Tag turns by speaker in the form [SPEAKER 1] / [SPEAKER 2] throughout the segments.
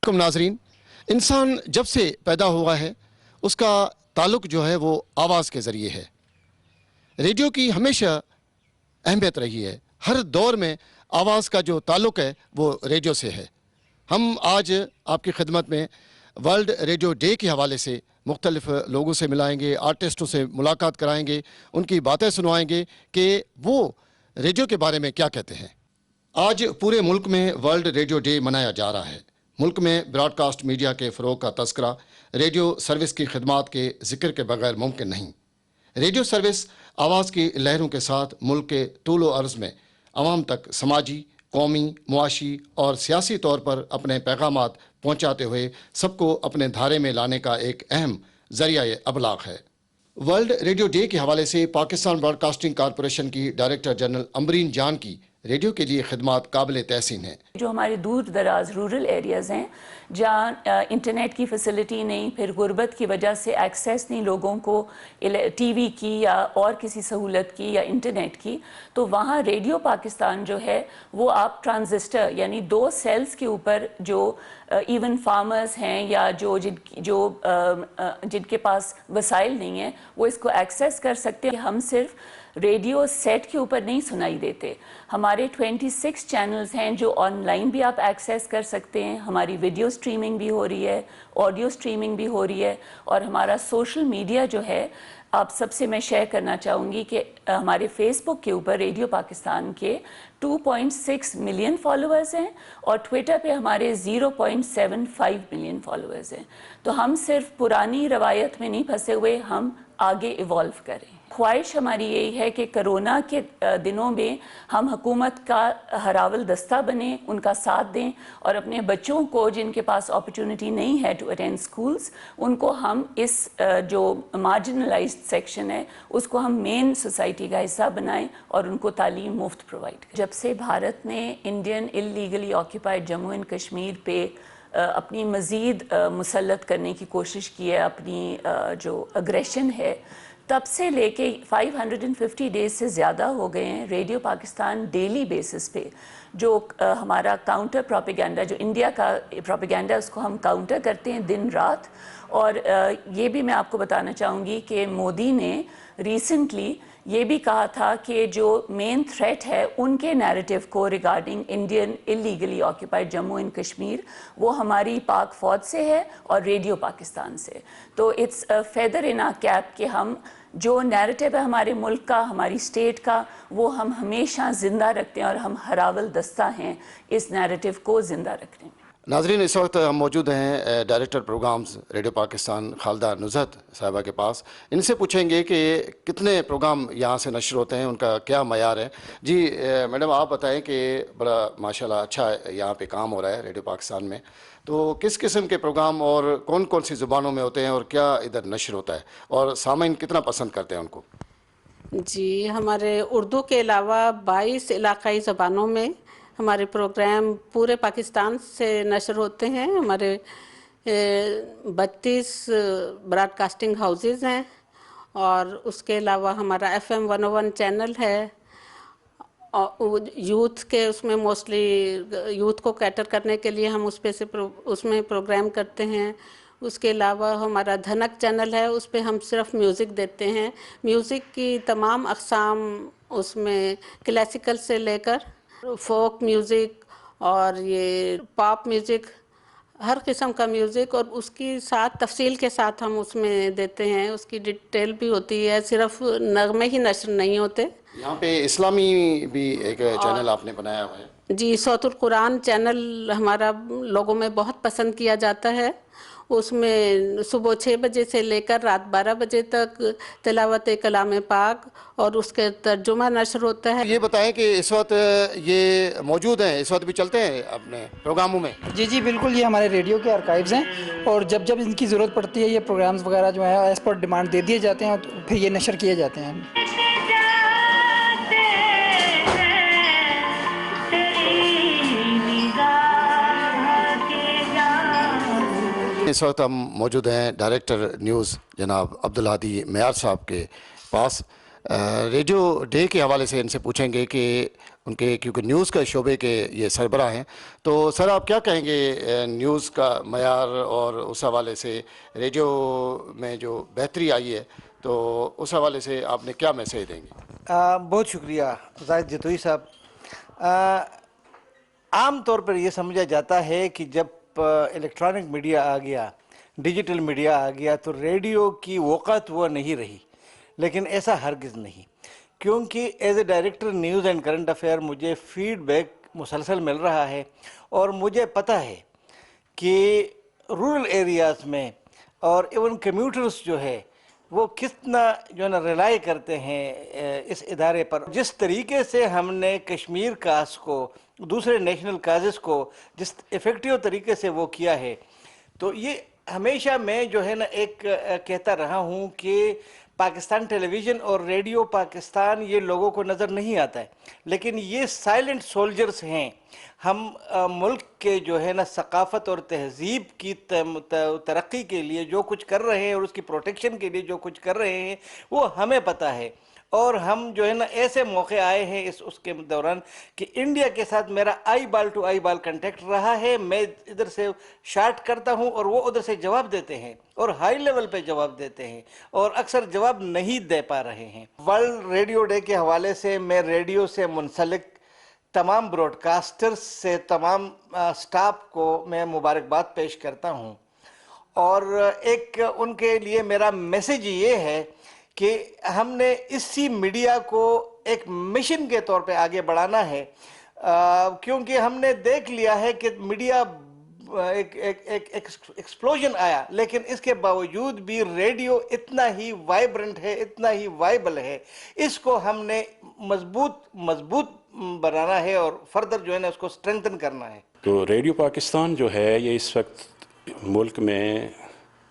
[SPEAKER 1] کم ناظرین، انسان جب سے پیدا ہوا ہے اس کا تعلق جو ہے وہ آواز کے ذریعے ہے۔ ریڈیو کی ہمیشہ اہمیت رہی ہے۔ ہر دور میں آواز کا جو تعلق ہے وہ ریڈیو سے ہے۔ ہم آج آپ کی خدمت میں ورلڈ ریڈیو ڈے کے حوالے سے مختلف لوگوں سے ملائیں گے، آرٹسٹوں سے ملاقات کرائیں گے، ان کی باتیں سنوائیں گے کہ وہ ریڈیو کے بارے میں کیا کہتے ہیں۔ آج پورے ملک میں ورلڈ ریڈیو ڈے منایا جا رہا ہے۔ ملک میں براڈ کاسٹ میڈیا کے فروغ کا تذکرہ ریڈیو سروس کی خدمات کے ذکر کے بغیر ممکن نہیں۔ ریڈیو سروس آواز کی لہروں کے ساتھ ملک کے طول و عرض میں عوام تک سماجی، قومی، معاشی اور سیاسی طور پر اپنے پیغامات پہنچاتے ہوئے سب کو اپنے دھارے میں لانے کا ایک اہم ذریعہ ابلاغ ہے۔ ورلڈ ریڈیو ڈے کے حوالے سے پاکستان براڈ کاسٹنگ کارپوریشن کی ڈائریکٹر جنرل امبرین جان کی ریڈیو کے لیے خدمات قابل تحسین ہیں۔
[SPEAKER 2] جو ہمارے دور دراز رورل ایریاز ہیں جہاں انٹرنیٹ کی فیسلٹی نہیں، پھر غربت کی وجہ سے ایکسیس نہیں لوگوں کو ٹی وی کی یا اور کسی سہولت کی یا انٹرنیٹ کی، تو وہاں ریڈیو پاکستان جو ہے وہ آپ ٹرانزسٹر یعنی 2 سیلز کے اوپر جو ایون فارمرز ہیں یا جن کے پاس وسائل نہیں ہیں وہ اس کو ایکسیس کر سکتے ہیں۔ ہم صرف ریڈیو سیٹ کے اوپر نہیں سنائی دیتے، ہمارے 26 چینلز ہیں جو آن لائن بھی آپ ایکسیس کر سکتے ہیں، ہماری ویڈیو سٹریمنگ بھی ہو رہی ہے، آڈیو سٹریمنگ بھی ہو رہی ہے، اور ہمارا سوشل میڈیا جو ہے آپ سب سے میں شیئر کرنا چاہوں گی کہ ہمارے فیس بک کے اوپر ریڈیو پاکستان کے 2.6 ملین فالوورز ہیں اور ٹویٹر پہ ہمارے 0.75 ملین فالوورز ہیں۔ تو ہم صرف پرانی روایت میں نہیں پھنسے ہوئے، ہم آگے ایوالو کریں۔ خواہش ہماری یہی ہے کہ کرونا کے دنوں میں ہم حکومت کا ہراول دستہ بنیں، ان کا ساتھ دیں، اور اپنے بچوں کو جن کے پاس اپرچونٹی نہیں ہے ٹو اٹینڈ اسکولز، ان کو ہم اس جو مارجنلائزڈ سیکشن ہے اس کو ہم مین سوسائٹی کا حصہ بنائیں اور ان کو تعلیم مفت پرووائڈ کریں۔ جب سے بھارت نے Indian illegally occupied Jammu and Kashmir پہ اپنی مزید مسلط کرنے کی کوشش کی ہے، اپنی جو اگریشن ہے، تب سے لے کے 550 ڈیز سے زیادہ ہو گئے ہیں ریڈیو پاکستان ڈیلی بیسس پہ جو ہمارا کاؤنٹر پروپیگنڈا، جو انڈیا کا پروپیگنڈا، اس کو ہم کاؤنٹر کرتے ہیں دن رات۔ اور یہ بھی میں آپ کو بتانا چاہوں گی کہ مودی نے ریسنٹلی یہ بھی کہا تھا کہ جو مین تھریٹ ہے ان کے نیریٹو کو regarding Indian illegally occupied Jammu and Kashmir, وہ ہماری پاک فوج سے ہے اور ریڈیو پاکستان سے۔ تو it's feather in a cap کہ ہم جو نیریٹو ہے ہمارے ملک کا، ہماری اسٹیٹ کا، وہ ہم ہمیشہ زندہ رکھتے ہیں اور ہم ہراول دستہ ہیں اس نیریٹو کو زندہ رکھنے میں۔
[SPEAKER 1] ناظرین، اس وقت ہم موجود ہیں director programmes radio Pakistan Khalida Nuzhat Sahiba کے پاس۔ ان سے پوچھیں گے کہ کتنے پروگرام یہاں سے نشر ہوتے ہیں، ان کا کیا معیار ہے۔ جی میڈم، آپ بتائیں کہ بڑا ماشاءاللہ اچھا یہاں پہ کام ہو رہا ہے ریڈیو پاکستان میں، تو کس قسم کے پروگرام اور کون کون سی زبانوں میں ہوتے ہیں اور کیا ادھر نشر ہوتا ہے، اور سامعین کتنا پسند کرتے ہیں ان کو؟
[SPEAKER 3] جی، ہمارے اردو کے علاوہ 22 علاقائی زبانوں میں ہمارے پروگرام پورے پاکستان سے نشر ہوتے ہیں۔ ہمارے 32 براڈ کاسٹنگ ہاؤسز ہیں، اور اس کے علاوہ ہمارا FM 101 چینل ہے، یوتھ کے اس میں موسٹلی یوتھ کو کیٹر کرنے کے لیے ہم اس میں پروگرام کرتے ہیں۔ اس کے علاوہ ہمارا دھنک چینل ہے، اس پہ ہم صرف میوزک دیتے ہیں۔ میوزک کی تمام اقسام اس میں کلاسیکل سے لے کر فوک میوزک اور یہ پاپ میوزک، ہر قسم کا میوزک، اور اس کی ساتھ تفصیل کے ساتھ ہم اس میں دیتے ہیں۔ اس کی ڈیٹیل بھی ہوتی ہے، صرف نغمے ہی نشر نہیں ہوتے۔
[SPEAKER 1] یہاں پہ اسلامی بھی ایک چینل آپ نے بنایا ہوا ہے۔
[SPEAKER 3] جی، صوت القرآن چینل ہمارا لوگوں میں بہت پسند کیا جاتا ہے۔ اس میں صبح 6 بجے سے لے کر رات 12 بجے تک تلاوت کلام پاک اور اس کے ترجمہ نشر ہوتا ہے۔
[SPEAKER 1] یہ بتائیں کہ اس وقت یہ موجود ہیں، اس وقت بھی چلتے ہیں اپنے پروگراموں میں؟
[SPEAKER 4] جی بالکل، یہ ہمارے ریڈیو کے آرکائیوز ہیں، اور جب جب ان کی ضرورت پڑتی ہے یہ پروگرامز وغیرہ جو ہیں ایز پر ڈیمانڈ دے دیے جاتے ہیں اور پھر یہ نشر کیے جاتے ہیں۔
[SPEAKER 1] اس وقت ہم موجود ہیں ڈائریکٹر نیوز جناب عبدالہادی معیار صاحب کے پاس۔ ریڈیو ڈے کے حوالے سے ان سے پوچھیں گے کہ ان کے کیونکہ نیوز کا شعبے کے یہ سربراہ ہیں، تو سر آپ کیا کہیں گے نیوز کا معیار اور اس حوالے سے ریڈیو میں جو بہتری آئی ہے تو اس حوالے سے آپ نے کیا میسیج دیں گے؟
[SPEAKER 5] بہت شکریہ زاہد جتوئی صاحب۔ عام طور پر یہ سمجھا جاتا ہے کہ جب الیکٹرانک میڈیا آ گیا، ڈیجیٹل میڈیا آ گیا تو ریڈیو کی وقت وہ نہیں رہی، لیکن ایسا ہرگز نہیں، کیونکہ as a director news and current affair مجھے فیڈ بیک مسلسل مل رہا ہے، اور مجھے پتہ ہے کہ رورل ایریاز میں اور ایون کمیوٹرز جو ہے وہ کتنا جو ہے نا ریلائی کرتے ہیں اس ادارے پر۔ جس طریقے سے ہم نے کشمیر کاز کو، دوسرے نیشنل کازز کو جس ایفیکٹیو طریقے سے وہ کیا ہے، تو یہ ہمیشہ میں جو ہے نا ایک کہتا رہا ہوں کہ پاکستان ٹیلی ویژن اور ریڈیو پاکستان یہ لوگوں کو نظر نہیں آتا ہے، لیکن یہ سائلنٹ سولجرز ہیں۔ ہم ملک کے جو ہے نا ثقافت اور تہذیب کی ترقی کے لیے جو کچھ کر رہے ہیں اور اس کی پروٹیکشن کے لیے جو کچھ کر رہے ہیں وہ ہمیں پتہ ہے، اور ہم جو ہے نا ایسے موقع آئے ہیں اس کے دوران کہ انڈیا کے ساتھ میرا آئی بال ٹو آئی بال کنٹیکٹ رہا ہے۔ میں ادھر سے شارٹ کرتا ہوں اور وہ ادھر سے جواب دیتے ہیں، اور ہائی لیول پہ جواب دیتے ہیں، اور اکثر جواب نہیں دے پا رہے ہیں۔ ورلڈ ریڈیو ڈے کے حوالے سے میں ریڈیو سے منسلک تمام براڈ کاسٹرز سے، تمام سٹاف کو میں مبارکباد پیش کرتا ہوں، اور ایک ان کے لیے میرا میسیج یہ ہے کہ ہم نے اسی میڈیا کو ایک مشن کے طور پہ آگے بڑھانا ہے، کیونکہ ہم نے دیکھ لیا ہے کہ میڈیا ایک ایکسپلوژن آیا، لیکن اس کے باوجود بھی ریڈیو اتنا ہی وائبرنٹ ہے، اتنا ہی وائبل ہے۔ اس کو ہم نے مضبوط بنانا ہے اور فردر جو ہے نا اس کو سٹرنگتن کرنا ہے۔
[SPEAKER 6] تو ریڈیو پاکستان جو ہے یہ اس وقت ملک میں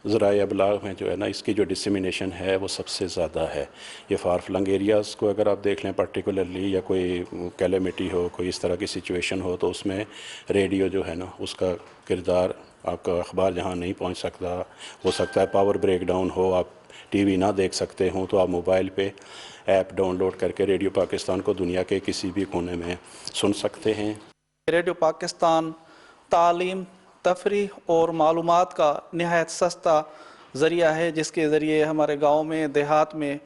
[SPEAKER 6] ذرائع ابلاغ میں جو ہے نا اس کی جو ڈسیمینیشن ہے وہ سب سے زیادہ ہے۔ یہ فار فلنگ ایریاز کو اگر آپ دیکھ لیں پرٹیکولرلی، یا کوئی کیلیمٹی ہو، کوئی اس طرح کی سچویشن ہو، تو اس میں ریڈیو جو ہے نا اس کا کردار، آپ کا اخبار جہاں نہیں پہنچ سکتا، ہو سکتا ہے پاور بریک ڈاؤن ہو، آپ ٹی وی نہ دیکھ سکتے ہوں، تو آپ موبائل پہ ایپ ڈاؤن لوڈ کر کے ریڈیو پاکستان کو دنیا کے کسی بھی کونے میں سن سکتے ہیں۔
[SPEAKER 7] ریڈیو پاکستان تعلیم، تفریح اور معلومات کا نہایت سستا ذریعہ ہے، جس کے ذریعے ہمارے گاؤں میں، دیہات میں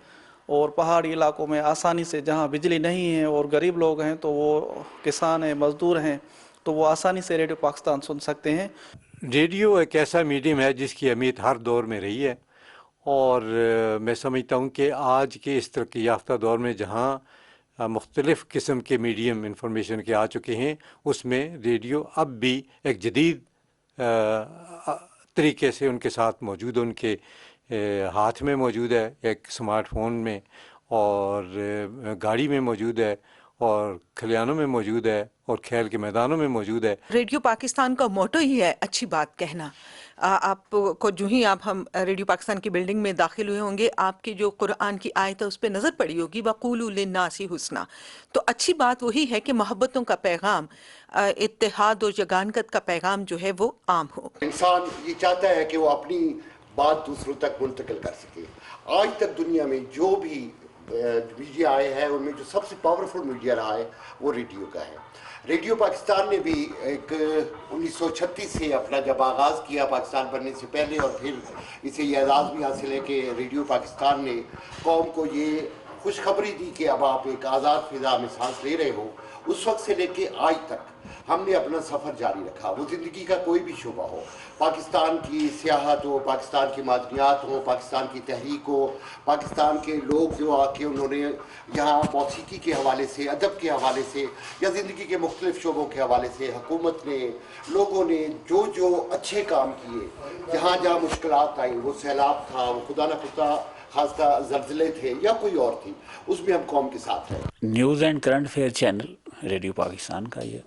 [SPEAKER 7] اور پہاڑی علاقوں میں آسانی سے، جہاں بجلی نہیں ہے اور غریب لوگ ہیں تو وہ کسان ہیں، مزدور ہیں، تو وہ آسانی سے ریڈیو پاکستان سن سکتے ہیں۔
[SPEAKER 8] ریڈیو ایک ایسا میڈیم ہے جس کی اہمیت ہر دور میں رہی ہے، اور میں سمجھتا ہوں کہ آج کے اس ترقی یافتہ دور میں جہاں مختلف قسم کے میڈیم انفارمیشن کے آ چکے ہیں، اس میں ریڈیو اب بھی ایک جدید طریقے سے ان کے ساتھ موجود ہے، ان کے ہاتھ میں موجود ہے، ایک سمارٹ فون میں، اور گاڑی میں موجود ہے، اور کھلیانوں میں موجود ہے، اور کھیل کے میدانوں میں موجود ہے۔
[SPEAKER 9] ریڈیو پاکستان کا موٹو ہی ہے اچھی بات کہنا۔ آپ کو جو ہی ہم ریڈیو پاکستان کی بلڈنگ میں داخل ہوئے ہوں گے، آپ کی جو قرآن کی آیت ہے اس پہ نظر پڑی ہوگی، وَقُولُوا لِلنَّاسِ حُسْنًا۔ تو اچھی بات وہی ہے کہ محبتوں کا پیغام، اتحاد و یگانگت کا پیغام جو ہے وہ عام ہو۔ انسان
[SPEAKER 1] یہ چاہتا ہے کہ وہ اپنی بات دوسروں تک منتقل کر سکے۔ آج تک دنیا میں جو بھی میڈیا آئے ہیں ان میں جو سب سے پاورفل میڈیا رہا ہے وہ ریڈیو کا ہے۔ ریڈیو پاکستان نے بھی ایک 1936 سے اپنا جب آغاز کیا پاکستان بننے سے پہلے، اور پھر اسے یہ اعزاز بھی حاصل ہے کہ ریڈیو پاکستان نے قوم کو یہ خوشخبری دی کہ اب آپ ایک آزاد فضا میں سانس لے رہے ہو۔ اس وقت سے لے کے آج تک ہم نے اپنا سفر جاری رکھا، وہ زندگی کا کوئی بھی شعبہ ہو، پاکستان کی سیاحت ہو، پاکستان کی معدنیات ہو، پاکستان کی تحریک ہو، پاکستان کے لوگ جو آ کے انہوں نے یہاں موسیقی کے حوالے سے، ادب کے حوالے سے، یا زندگی کے مختلف شعبوں کے حوالے سے حکومت نے، لوگوں نے جو اچھے کام کیے، جہاں جہاں مشکلات آئیں، وہ سیلاب تھا، وہ خدا نہ خدا خاصہ زلزلے تھے یا کوئی اور تھی، اس میں ہم قوم کے ساتھ ہیں۔
[SPEAKER 10] News and current affair channel radio Pakistan کا یہ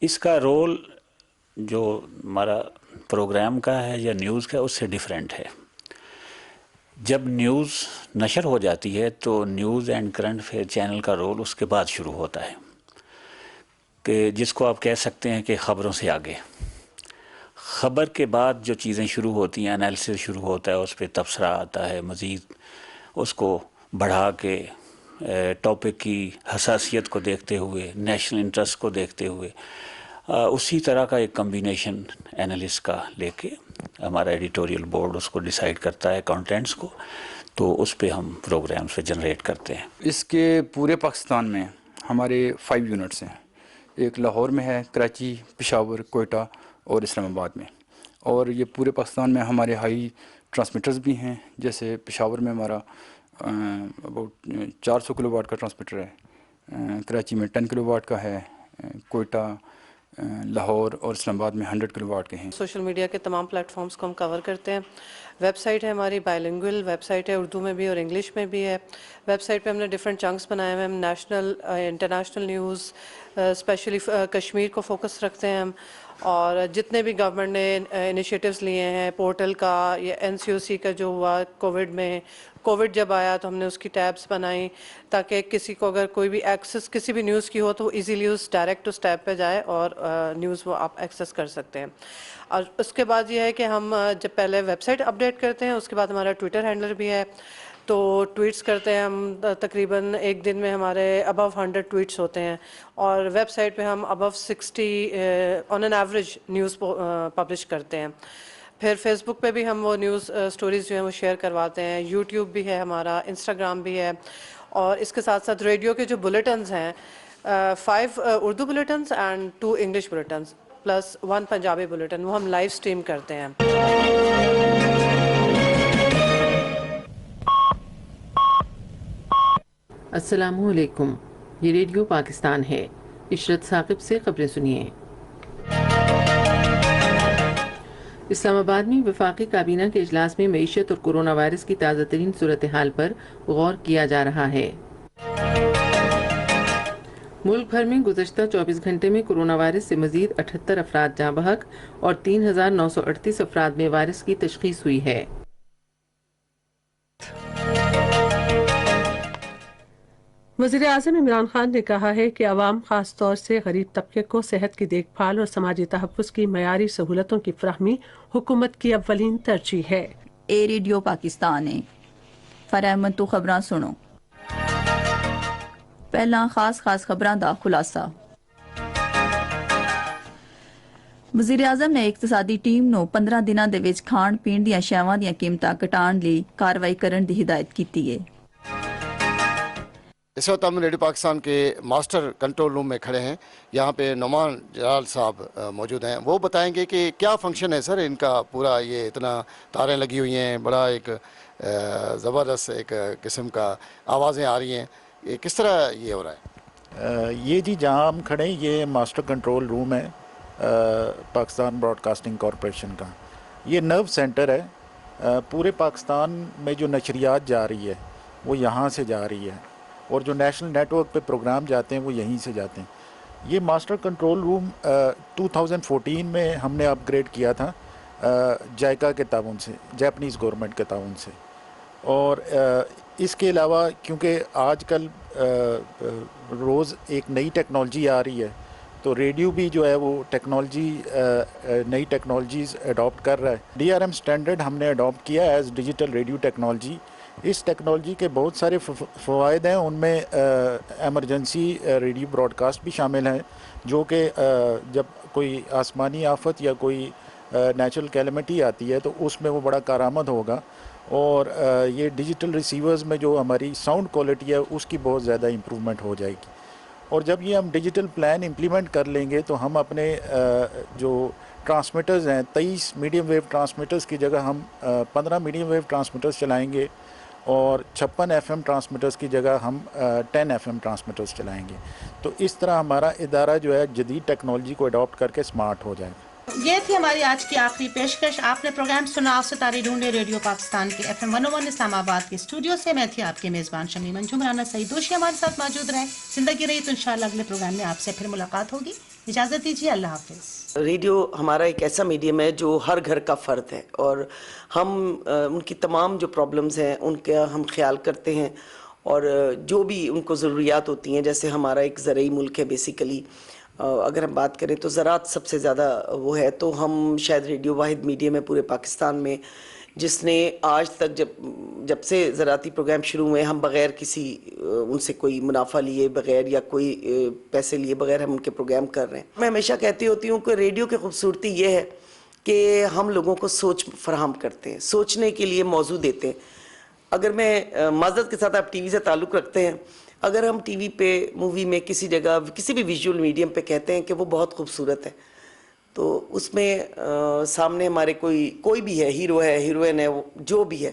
[SPEAKER 10] اس کا رول جو ہمارا پروگرام کا ہے یا نیوز کا اس سے ڈیفرنٹ ہے۔ جب نیوز نشر ہو جاتی ہے تو news and current affair channel کا رول اس کے بعد شروع ہوتا ہے، کہ جس کو آپ کہہ سکتے ہیں کہ خبروں سے آگے۔ خبر کے بعد جو چیزیں شروع ہوتی ہیں، انالیسس شروع ہوتا ہے، اس پہ تبصرہ آتا ہے، مزید اس کو بڑھا کے ٹاپک کی حساسیت کو دیکھتے ہوئے، نیشنل انٹرسٹ کو دیکھتے ہوئے اسی طرح کا ایک کمبینیشن انالسٹ کا لے کے ہمارا ایڈیٹوریل بورڈ اس کو ڈیسائیڈ کرتا ہے کانٹینٹس کو، تو اس پہ ہم پروگرامس پہ جنریٹ کرتے ہیں۔
[SPEAKER 11] اس کے پورے پاکستان میں ہمارے 5 یونٹس ہیں، ایک لاہور میں ہے، کراچی، پشاور، کوئٹہ اور اسلام آباد میں، اور یہ پورے پاکستان میں ہمارے ہائی ٹرانسمیٹرز بھی ہیں، جیسے پشاور میں ہمارا اباؤٹ 400 کلو واٹ کا ٹرانسمیٹر ہے، کراچی میں 10 کلو واٹ کا ہے، کوئٹہ، لاہور اور اسلام آباد میں 100 کلو واٹ کے ہیں۔
[SPEAKER 12] سوشل میڈیا کے تمام پلیٹ فارمز کو ہم کور کرتے ہیں۔ ویب سائٹ ہے ہماری بائلنگول ویب سائٹ ہے، اردو میں بھی اور انگلش میں بھی ہے۔ ویب سائٹ پہ ہم نے ڈفرینٹ چنکس بنائے ہوئے ہیں، ہم national international news specially Kashmir کو فوکس رکھتے ہیں ہم، اور جتنے بھی گورنمنٹ نے انیشیٹیوز لیے ہیں، پورٹل کا یا NCOC کا جو ہوا کووڈ میں، کووڈ جب آیا تو ہم نے اس کی ٹیبس بنائیں تاکہ کسی کو اگر کوئی بھی ایکسس کسی بھی نیوز کی ہو تو وہ ایزیلی اس ڈائریکٹ اس ٹیب پہ جائے اور نیوز وہ آپ ایکسس کر سکتے ہیں۔ اور اس کے بعد یہ ہے کہ ہم جب پہلے ویب سائٹ اپڈیٹ کرتے ہیں، اس کے بعد ہمارا ٹویٹر ہینڈلر بھی ہے، تو ٹویٹس کرتے ہیں ہم، تقریباً ایک دن میں ہمارے ابو 100 ٹویٹس ہوتے ہیں، اور ویب سائٹ پہ ہم ابو 60 آن این ایوریج نیوز پبلش کرتے ہیں۔ پھر فیس بک پہ بھی ہم وہ نیوز سٹوریز جو ہیں وہ شیئر کرواتے ہیں، یوٹیوب بھی ہے ہمارا، انسٹاگرام بھی ہے، اور اس کے ساتھ ساتھ ریڈیو کے جو بلیٹنز ہیں 5 Urdu bulletins and 2 English bulletins plus 1 Punjabi bulletin, وہ ہم لائیو سٹریم کرتے ہیں۔
[SPEAKER 13] السلام علیکم، یہ ریڈیو پاکستان ہے۔ عشرت ثاقب سے خبریں سنیے۔ اسلام آباد میں وفاقی کابینہ کے اجلاس میں معیشت اور کرونا وائرس کی تازہ ترین صورتحال پر غور کیا جا رہا ہے۔ ملک بھر میں گزشتہ 24 گھنٹے میں کرونا وائرس سے مزید 78 افراد جاں بحق اور 3938 افراد میں وائرس کی تشخیص ہوئی ہے۔
[SPEAKER 14] وزیراعظم عمران خان نے کہا ہے کہ عوام خاص طور سے غریب طبقے کو صحت کی دیکھ بھال اور سماجی تحفظ کی معیاری سہولتوں کی فراہمی حکومت کی اولین ترجیح ہے۔
[SPEAKER 15] اے ریڈیو پاکستان ہے، فراہمت تو خبراں سنو۔ پہلا خاص خبراں دا خلاصہ۔ وزیر اعظم نے اقتصادی ٹیم نو 15 دناں دے وچ کھان پین دیاں شیواں دیاں قیمتاں گھٹان لئی کاروائی کرن دی ہدایت کیتی ہے۔
[SPEAKER 1] اس وقت ہم ریڈیو پاکستان کے ماسٹر کنٹرول روم میں کھڑے ہیں، یہاں پہ نعمان جلال صاحب موجود ہیں، وہ بتائیں گے کہ کیا فنکشن ہے سر ان کا پورا، یہ اتنا تاریں لگی ہوئی ہیں، بڑا ایک زبردست ایک قسم کا آوازیں آ رہی ہیں، یہ کس طرح یہ ہو رہا ہے؟
[SPEAKER 16] یہ جی جہاں ہم کھڑے ہیں یہ ماسٹر کنٹرول روم ہے پاکستان براڈ کاسٹنگ کارپوریشن کا، یہ نرو سینٹر ہے، پورے پاکستان میں جو نشریات جا رہی ہے وہ یہاں سے جا رہی ہے، اور جو نیشنل نیٹ ورک پہ پروگرام جاتے ہیں وہ یہیں سے جاتے ہیں۔ یہ ماسٹر کنٹرول روم 2014 میں ہم نے اپ گریڈ کیا تھا جائکا کے تعاون سے، جاپنیز گورنمنٹ کے تعاون سے، اور اس کے علاوہ کیونکہ آج کل روز ایک نئی ٹیکنالوجی آ رہی ہے تو ریڈیو بھی جو ہے وہ ٹیکنالوجی نئی ٹیکنالوجیز اڈاپٹ کر رہا ہے۔ DRM اسٹینڈرڈ ہم نے اڈاپٹ کیا ایز ڈیجیٹل ریڈیو ٹیکنالوجی۔ اس ٹیکنالوجی کے بہت سارے فوائد ہیں، ان میں ایمرجنسی ریڈیو براڈ کاسٹ بھی شامل ہیں، جو کہ جب کوئی آسمانی آفت یا کوئی نیچرل کیلمٹی آتی ہے تو اس میں وہ بڑا کارآمد ہوگا، اور یہ ڈیجیٹل ریسیورز میں جو ہماری ساؤنڈ کوالٹی ہے اس کی بہت زیادہ امپرومنٹ ہو جائے گی، اور جب یہ ہم ڈیجیٹل پلان امپلیمنٹ کر لیں گے تو ہم اپنے جو ٹرانسمیٹرز ہیں 23 میڈیم ویو ٹرانسمیٹرز کی جگہ ہم 15 میڈیم ویو ٹرانسمیٹرز چلائیں گے، اور 56 FM ٹرانسمیٹرز کی جگہ ہم 10 FM ٹرانسمیٹرز چلائیں گے، تو اس طرح ہمارا ادارہ جو ہے جدید ٹیکنالوجی کو اڈاپٹ کر کے اسمارٹ ہو جائے گا۔
[SPEAKER 17] یہ تھی ہماری آج کی آخری پیشکش۔ آپ نے پروگرام سنا ستارے ڈھونڈے ریڈیو پاکستان کے FM 101 اسلام آباد کے اسٹوڈیو سے۔ میں تھی آپ کے میزبان شمی منجم، رانا سعید دوشی ہمارے ساتھ موجود رہے۔ زندگی رہی تو انشاءاللہ اگلے پروگرام میں آپ سے پھر ملاقات ہوگی۔ اجازت دیجیے، اللہ حافظ۔
[SPEAKER 18] ریڈیو ہمارا ایک ایسا میڈیم ہے جو ہر گھر کا فرد ہے، اور ہم ان کی تمام جو پرابلمز ہیں ان کا ہم خیال کرتے ہیں، اور جو بھی ان کو ضروریات ہوتی ہیں، جیسے ہمارا ایک زرعی ملک ہے بیسیکلی، اگر ہم بات کریں تو زراعت سب سے زیادہ وہ ہے، تو ہم شاید ریڈیو واحد میڈیم ہے پورے پاکستان میں جس نے آج تک جب سے زراعتی پروگرام شروع ہوئے ہم بغیر کسی ان سے کوئی منافع لیے بغیر یا کوئی پیسے لیے بغیر ہم ان کے پروگرام کر رہے ہیں. میں ہمیشہ کہتی ہوتی ہوں کہ ریڈیو کی خوبصورتی یہ ہے کہ ہم لوگوں کو سوچ فراہم کرتے ہیں، سوچنے کے لیے موضوع دیتے ہیں. اگر میں معذرت کے ساتھ آپ ٹی وی سے تعلق رکھتے ہیں، اگر ہم ٹی وی پہ مووی میں کسی جگہ کسی بھی ویژول میڈیم پہ کہتے ہیں کہ وہ بہت خوبصورت ہے، تو اس میں سامنے ہمارے کوئی بھی ہے، ہیرو ہے، ہیروئن ہے، جو بھی ہے،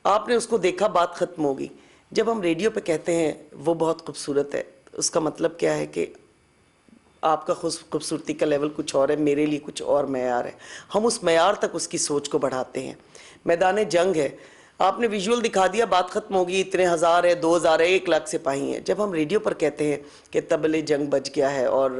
[SPEAKER 18] آپ نے اس کو دیکھا، بات ختم ہوگی. جب ہم ریڈیو پہ کہتے ہیں وہ بہت خوبصورت ہے، اس کا مطلب کیا ہے کہ آپ کا خوبصورتی کا لیول کچھ اور ہے، میرے لیے کچھ اور معیار ہے. ہم اس معیار تک اس کی سوچ کو بڑھاتے ہیں. میدان جنگ ہے، آپ نے ویژول دکھا دیا، بات ختم ہوگی، اتنے ہزار ہے، 2000 ہے، 1 لاکھ سپاہی ہیں. جب ہم ریڈیو پر کہتے ہیں کہ تبلے جنگ بج گیا ہے اور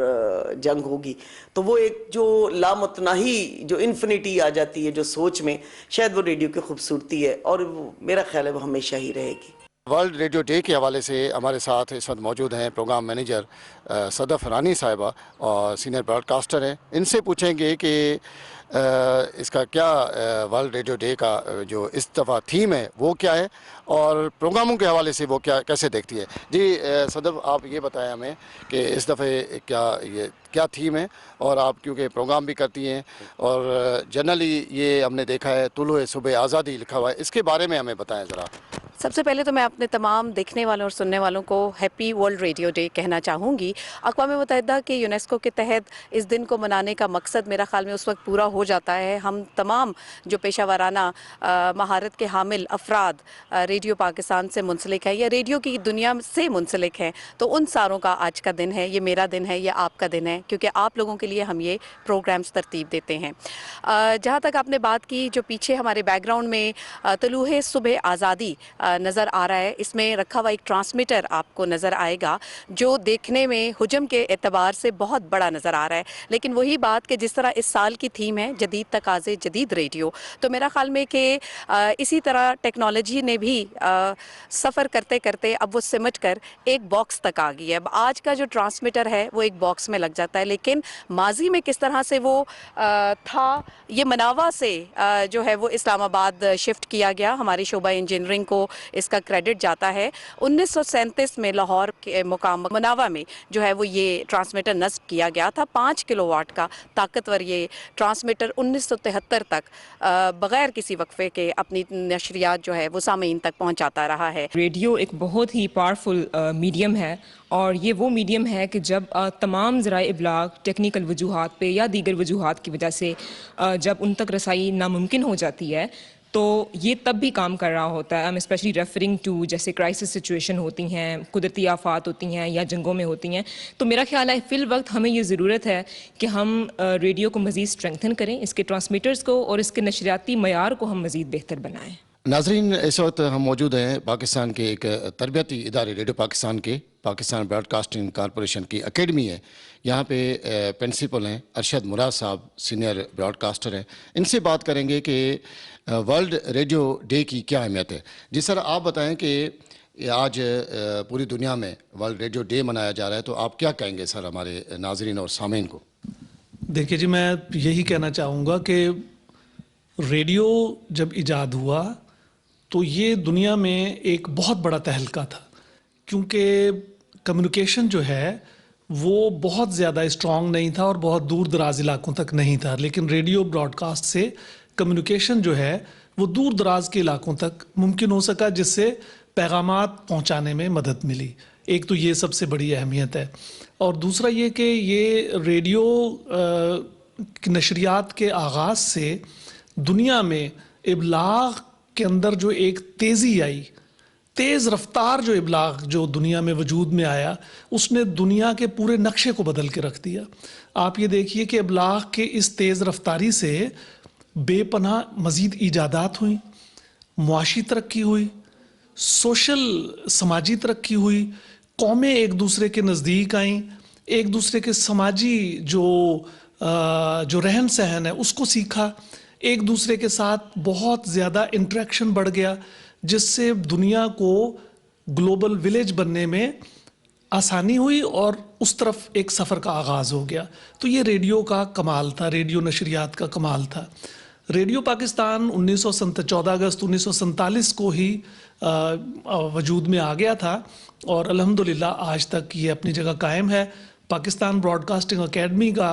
[SPEAKER 18] جنگ ہوگی، تو وہ ایک جو لامتناہی جو انفینٹی آ جاتی ہے جو سوچ میں، شاید وہ ریڈیو کی خوبصورتی ہے، اور میرا خیال ہے وہ ہمیشہ ہی رہے گی.
[SPEAKER 1] ورلڈ ریڈیو ڈے کے حوالے سے ہمارے ساتھ اس وقت موجود ہیں پروگرام مینیجر صدف رانی صاحبہ اور سینئر براڈ کاسٹر ہیں. ان سے پوچھیں گے کہ اس کا کیا ورلڈ ریڈیو ڈے کا جو اس دفعہ تھیم ہے وہ کیا ہے اور پروگراموں کے حوالے سے وہ کیسے دیکھتی ہے. جی صدف، آپ یہ بتائیں ہمیں کہ اس دفعہ کیا تھیم ہے، اور آپ کیونکہ پروگرام بھی کرتی ہیں اور جنرلی یہ ہم نے دیکھا ہے طلوع صبح آزادی لکھا ہوا ہے، اس کے بارے میں ہمیں بتائیں ذرا.
[SPEAKER 19] سب سے پہلے تو میں اپنے تمام دیکھنے والوں اور سننے والوں کو ہیپی ورلڈ ریڈیو ڈے کہنا چاہوں گی. اقوام متحدہ کے یونیسکو کے تحت اس دن کو منانے کا مقصد میرا خیال میں اس وقت پورا ہو جاتا ہے. ہم تمام جو پیشہ ورانہ مہارت کے حامل افراد ریڈیو پاکستان سے منسلک ہیں یا ریڈیو کی دنیا سے منسلک ہیں، تو ان ساروں کا آج کا دن ہے. یہ میرا دن ہے، یہ آپ کا دن ہے، کیونکہ آپ لوگوں کے لیے ہم یہ پروگرامز ترتیب دیتے ہیں. جہاں تک آپ نے بات کی، جو پیچھے ہمارے بیک گراؤنڈ میں طلوع صبح آزادی نظر آ رہا ہے، اس میں رکھا ہوا ایک ٹرانسمیٹر آپ کو نظر آئے گا جو دیکھنے میں حجم کے اعتبار سے بہت بڑا نظر آ رہا ہے. لیکن وہی بات کہ جس طرح اس سال کی تھیم ہے جدید تقاضے جدید ریڈیو، تو میرا خیال میں کہ اسی طرح ٹیکنالوجی نے بھی سفر کرتے کرتے اب وہ سمٹ کر ایک باکس تک آ گئی ہے. اب آج کا جو ٹرانسمیٹر ہے وہ ایک باکس میں لگ جاتا ہے، لیکن ماضی میں کس طرح سے وہ تھا، یہ مناوا سے جو ہے وہ اسلام آباد شفٹ کیا گیا. ہماری شعبہ انجینئرنگ کو اس کا کریڈٹ جاتا ہے. 1937 میں لاہور کے مقام مناوا میں جو ہے وہ یہ ٹرانسمیٹر نصب کیا گیا تھا. 5 کلو واٹ کا طاقتور یہ ٹرانسمیٹر 1973 تک بغیر کسی وقفے کے اپنی نشریات جو ہے وہ سامعین تک پہنچاتا رہا ہے.
[SPEAKER 20] ریڈیو ایک بہت ہی پاورفل میڈیم ہے، اور یہ وہ میڈیم ہے کہ جب تمام ذرائع ابلاغ ٹیکنیکل وجوہات پہ یا دیگر وجوہات کی وجہ سے جب ان تک رسائی ناممکن ہو جاتی ہے تو یہ تب بھی کام کر رہا ہوتا ہے. I'm especially referring to جیسے کرائسس سچویشن ہوتی ہیں، قدرتی آفات ہوتی ہیں یا جنگوں میں ہوتی ہیں. تو میرا خیال ہے فی الوقت ہمیں یہ ضرورت ہے کہ ہم ریڈیو کو مزید اسٹرینتھن کریں، اس کے ٹرانسمیٹرز کو اور اس کے نشریاتی معیار کو ہم مزید بہتر بنائیں.
[SPEAKER 1] ناظرین، اس وقت ہم موجود ہیں پاکستان کے ایک تربیتی ادارے ریڈیو پاکستان کے، پاکستان براڈ کاسٹنگ کارپوریشن کی اکیڈمی ہے. یہاں پہ پرنسپل ہیں ارشد مراد صاحب، سینئر براڈ کاسٹر ہیں. ان سے بات کریں گے کہ ورلڈ ریڈیو ڈے کی کیا اہمیت ہے. جس طرح آپ بتائیں کہ آج پوری دنیا میں ورلڈ ریڈیو ڈے منایا جا رہا ہے، تو آپ کیا کہیں گے سر ہمارے ناظرین اور سامعین کو؟
[SPEAKER 21] دیکھیے جی، میں یہی کہنا چاہوں گا کہ ریڈیو جب ایجاد ہوا تو یہ دنیا میں ایک بہت بڑا تہلکہ تھا، کیونکہ کمیونیکیشن جو ہے وہ بہت زیادہ اسٹرانگ نہیں تھا اور بہت دور دراز علاقوں تک نہیں تھا. لیکن ریڈیو براڈ کاسٹ سے کمیونیکیشن جو ہے وہ دور دراز کے علاقوں تک ممکن ہو سکا، جس سے پیغامات پہنچانے میں مدد ملی. ایک تو یہ سب سے بڑی اہمیت ہے، اور دوسرا یہ کہ یہ ریڈیو نشریات کے آغاز سے دنیا میں ابلاغ کے اندر جو ایک تیزی آئی، تیز رفتار جو ابلاغ جو دنیا میں وجود میں آیا، اس نے دنیا کے پورے نقشے کو بدل کے رکھ دیا. آپ یہ دیکھیے کہ ابلاغ کے اس تیز رفتاری سے بے پناہ مزید ایجادات ہوئیں، معاشی ترقی ہوئی، سوشل سماجی ترقی ہوئی، قومیں ایک دوسرے کے نزدیک آئیں، ایک دوسرے کے سماجی جو رہن سہن ہے اس کو سیکھا، ایک دوسرے کے ساتھ بہت زیادہ انٹریکشن بڑھ گیا، جس سے دنیا کو گلوبل ولیج بننے میں آسانی ہوئی اور اس طرف ایک سفر کا آغاز ہو گیا. تو یہ ریڈیو کا کمال تھا, ریڈیو نشریات کا کمال تھا. ریڈیو پاکستان 14 اگست 1947 کو ہی وجود میں آ گیا تھا اور الحمدللہ آج تک یہ اپنی جگہ قائم ہے. پاکستان براڈ کاسٹنگ اکیڈمی کا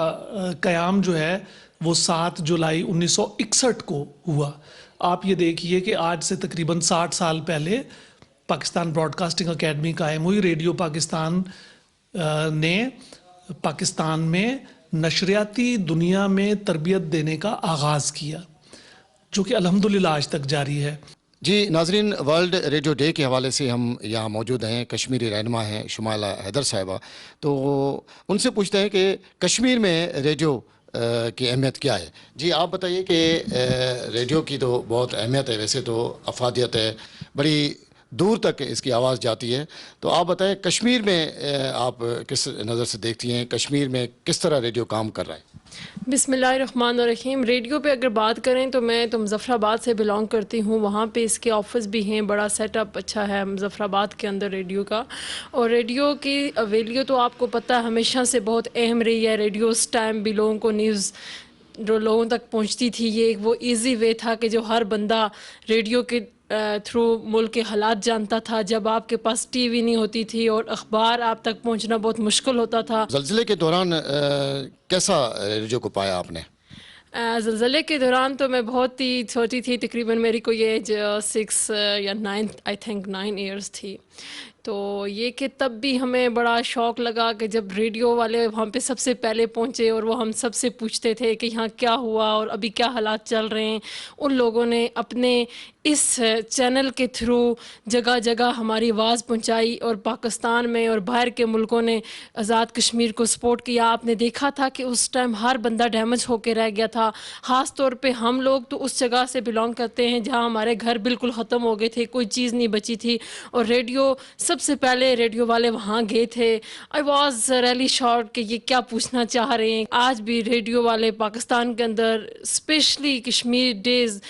[SPEAKER 21] قیام جو ہے وہ 7 جولائی 1961 کو ہوا. آپ یہ دیکھیے کہ آج سے تقریباً 60 سال پہلے پاکستان براڈ کاسٹنگ اکیڈمی قائم ہوئی. ریڈیو پاکستان نے پاکستان میں نشریاتی دنیا میں تربیت دینے کا آغاز کیا, جو کہ الحمدللہ آج تک جاری ہے.
[SPEAKER 1] جی ناظرین, ورلڈ ریڈیو ڈے کے حوالے سے ہم یہاں موجود ہیں, کشمیری رہنما ہیں شمائلہ حیدر صاحبہ. تو ان سے پوچھتے ہیں کہ کشمیر میں ریڈیو کی اہمیت کیا ہے. جی آپ بتائیے کہ ریڈیو کی تو بہت اہمیت ہے, ویسے تو افادیت ہے, بڑی دور تک اس کی آواز جاتی ہے. تو آپ بتائیں کشمیر میں آپ کس نظر سے دیکھتی ہیں, کشمیر میں کس طرح ریڈیو کام کر رہا ہے؟
[SPEAKER 2] بسم اللہ الرحمن الرحیم. ریڈیو پہ اگر بات کریں تو میں تو مظفر آباد سے بلانگ کرتی ہوں. وہاں پہ اس کے آفس بھی ہیں, بڑا سیٹ اپ اچھا ہے مظفر آباد کے اندر ریڈیو کا. اور ریڈیو کی ویلیو تو آپ کو پتہ ہے ہمیشہ سے بہت اہم رہی ہے. ریڈیو اس ٹائم بھی لوگوں کو نیوز جو لوگوں تک پہنچتی تھی, یہ وہ ایزی وے تھا کہ جو ہر بندہ ریڈیو کے تھرو ملک کے حالات جانتا تھا. جب آپ کے پاس ٹی وی نہیں ہوتی تھی اور اخبار آپ تک پہنچنا بہت مشکل ہوتا تھا.
[SPEAKER 1] زلزلے کے دوران کیسا ریڈیو کو پایا آپ نے؟
[SPEAKER 2] زلزلے کے دوران تو میں بہت ہی چھوٹی تھی, تقریباً میری کوئی ایج 6 یا 9 آئی تھنک 9 ایئرس تھی. تو یہ کہ تب بھی ہمیں بڑا شوق لگا کہ جب ریڈیو والے وہاں پہ سب سے پہلے پہنچے اور وہ ہم سب سے پوچھتے تھے کہ یہاں کیا ہوا اور ابھی کیا حالات چل رہے ہیں. ان لوگوں نے اپنے اس چینل کے تھرو جگہ جگہ ہماری آواز پہنچائی اور پاکستان میں اور باہر کے ملکوں نے آزاد کشمیر کو سپورٹ کیا. آپ نے دیکھا تھا کہ اس ٹائم ہر بندہ ڈیمیج ہو کے رہ گیا تھا. خاص طور پہ ہم لوگ تو اس جگہ سے بلانگ کرتے ہیں جہاں ہمارے گھر بالکل ختم ہو گئے تھے, کوئی چیز نہیں بچی تھی, اور ریڈیو سب سے پہلے ریڈیو والے وہاں گئے تھے. آئی واز ریلی شاکڈ کہ یہ کیا پوچھنا چاہ رہے ہیں. آج بھی ریڈیو والے پاکستان کے اندر اسپیشلی کشمیر ڈیز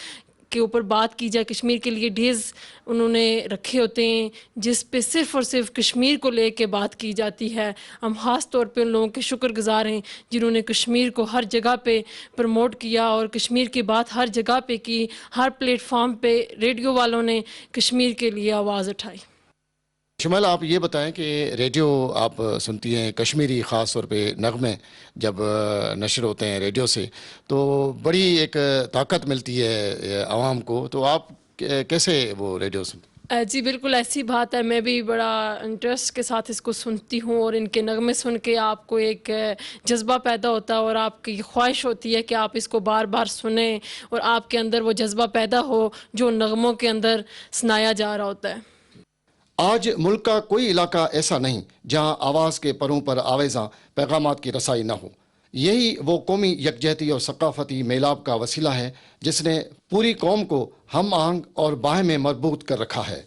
[SPEAKER 2] کے اوپر بات کی جائے, کشمیر کے لیے ڈیز انہوں نے رکھے ہوتے ہیں جس پہ صرف اور صرف کشمیر کو لے کے بات کی جاتی ہے. ہم خاص طور پہ ان لوگوں کے شکر گزار ہیں جنہوں نے کشمیر کو ہر جگہ پہ پروموٹ کیا اور کشمیر کی بات ہر جگہ پہ کی. ہر پلیٹ فارم پہ ریڈیو والوں نے کشمیر کے لیے آواز اٹھائی.
[SPEAKER 1] شمائلہ آپ یہ بتائیں کہ ریڈیو آپ سنتی ہیں, کشمیری خاص طور پہ نغمے جب نشر ہوتے ہیں ریڈیو سے تو بڑی ایک طاقت ملتی ہے عوام کو. تو آپ کیسے وہ ریڈیو سنتے ہیں؟
[SPEAKER 2] جی بالکل ایسی بات ہے, میں بھی بڑا انٹرسٹ کے ساتھ اس کو سنتی ہوں اور ان کے نغمے سن کے آپ کو ایک جذبہ پیدا ہوتا ہے اور آپ کی خواہش ہوتی ہے کہ آپ اس کو بار بار سنیں اور آپ کے اندر وہ جذبہ پیدا ہو جو نغموں کے اندر سنایا جا رہا ہوتا ہے.
[SPEAKER 1] آج ملک کا کوئی علاقہ ایسا نہیں جہاں آواز کے پروں پر آویزاں پیغامات کی رسائی نہ ہو. یہی وہ قومی یکجہتی اور ثقافتی میلاب کا وسیلہ ہے جس نے پوری قوم کو ہم آہنگ اور باہم مربوط کر رکھا ہے.